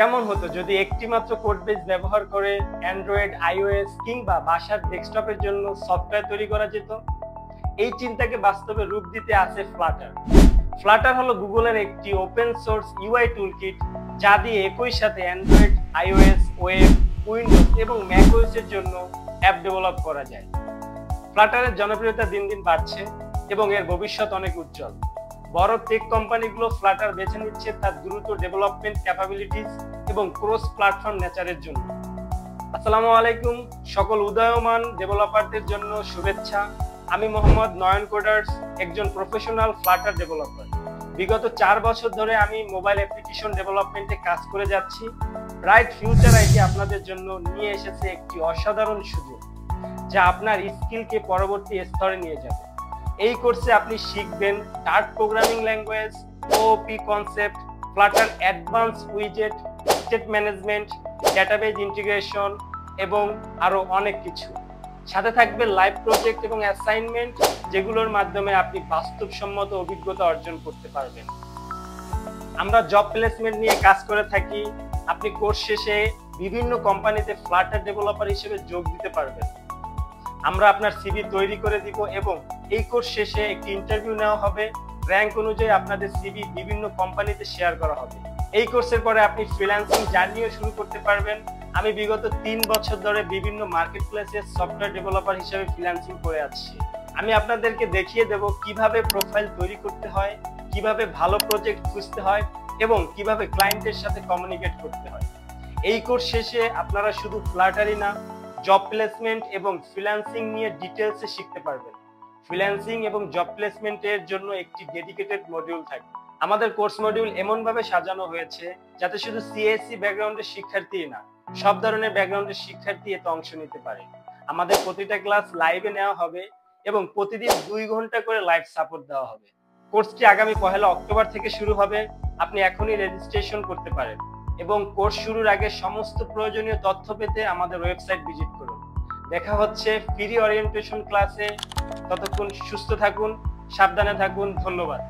কেমন হতো যদি একটি মাত্র কোড বেস ব্যবহার করে অ্যান্ড্রয়েড, আইওএস কিংবা বাসার ডেস্কটপের জন্য সফটওয়্যার তৈরি করা যেত? এই চিন্তাকে বাস্তবে রূপ দিতে আছে ফ্লাটার। ফ্লাটার হলো গুগলের একটি ওপেন সোর্স ইউআই টুলকিট, যা দিয়ে একই সাথে অ্যান্ড্রয়েড, আইওএস, ওয়েব, উইন্ডোজ এবং ম্যাকওএস এর জন্য অ্যাপ ডেভেলপ করা যায়। ফ্লাটারের জনপ্রিয়তা দিন দিন বাড়ছে এবং এর ভবিষ্যৎ অনেক উজ্জ্বল। বড় টেক কোম্পানিগুলো ফ্লাটার বেছে নিচ্ছে তার দ্রুত ডেভেলপমেন্ট ক্যাপাবিলিটিস এবং ক্রস প্ল্যাটফর্ম নেচারের জন্য। আসসালামু আলাইকুম সকল উদীয়মান ডেভেলপারদের জন্য শুভেচ্ছা। আমি মোহাম্মদ নয়ন কোডার্স, একজন প্রফেশনাল ফ্লাটার ডেভেলপার। বিগত 4 বছর ধরে আমি মোবাইল অ্যাপ্লিকেশন ডেভেলপমেন্টে কাজ করে যাচ্ছি। ব্রাইট ফিউচার আইটি আপনাদের জন্য নিয়ে এসেছে একটি অসাধারণ সুযোগ, যা আপনার স্কিলকে পরবর্তী স্তরে নিয়ে যাবে। এই কোর্সে আপনি শিখবেন Dart programming language, OOP concept, Flutter advance উইজেট, স্টেট ম্যানেজমেন্ট, ডেটাবেজ ইন্টিগ্রেশন এবং আরো অনেক কিছু। সাথে থাকবে লাইভ প্রজেক্ট এবং অ্যাসাইনমেন্ট, যেগুলোর মাধ্যমে আপনি বাস্তবসম্মত অভিজ্ঞতা অর্জন করতে পারবেন। আমরা জব প্লেসমেন্ট নিয়ে কাজ করে থাকি। আপনি কোর্স শেষে বিভিন্ন কোম্পানিতে ফ্লাটার ডেভেলপার হিসেবে যোগ দিতে পারবেন। আমরা আপনার সিভি তৈরি করে দিব এবং এই কোর্স শেষে একটি ইন্টারভিউ নেওয়া হবে। র্যাঙ্ক অনুযায়ী আপনাদের সিভি বিভিন্ন কোম্পানিতে শেয়ার করা হবে। এই কোর্সের পরে আপনি ফ্রিল্যান্সিং জার্নিও শুরু করতে পারবেন। আমি বিগত 3 বছর ধরে বিভিন্ন মার্কেট প্লেসে সফটওয়্যার ডেভেলপার হিসেবে ফ্রিল্যান্সিং করে আসছি। আমি আপনাদেরকে দেখিয়ে দেব কিভাবে প্রোফাইল তৈরি করতে হয়, কিভাবে ভালো প্রজেক্ট খুঁজতে হয় এবং কিভাবে ক্লায়েন্টের সাথে কমিউনিকেট করতে হয়। এই কোর্স শেষে আপনারা শুধু ফ্লাটারই না, জব প্লেসমেন্ট এবং ফ্রিল্যান্সিং নিয়ে ডিটেইলসে শিখতে পারবেন। ফ্রিল্যান্সিং এবং জব প্লেসমেন্টের জন্য একটি ডেডিকেটেড মডিউল থাকে। আমাদের কোর্স মডিউল এমন ভাবে সাজানো হয়েছে যাতে শুধু সিএসসি ব্যাকগ্রাউন্ডের শিক্ষার্থী না, সব ধরনের ব্যাকগ্রাউন্ডের শিক্ষার্থী এতে অংশ নিতে পারে। আমাদের প্রতিটা ক্লাস লাইভে নেওয়া হবে এবং প্রতিদিন 2 ঘন্টা করে লাইভ সাপোর্ট দেওয়া হবে। কোর্সটি আগামী 1 অক্টোবর থেকে শুরু হবে। আপনি এখনই রেজিস্ট্রেশন করতে পারেন এবং কোর্স শুরুর আগে সমস্ত প্রয়োজনীয় তথ্য পেতে আমাদের ওয়েবসাইট ভিজিট করুন। দেখা হচ্ছে ফ্রি ওরিয়েন্টেশন ক্লাসে। ততক্ষণ সুস্থ থাকুন, সাবধানে থাকুন। ধন্যবাদ।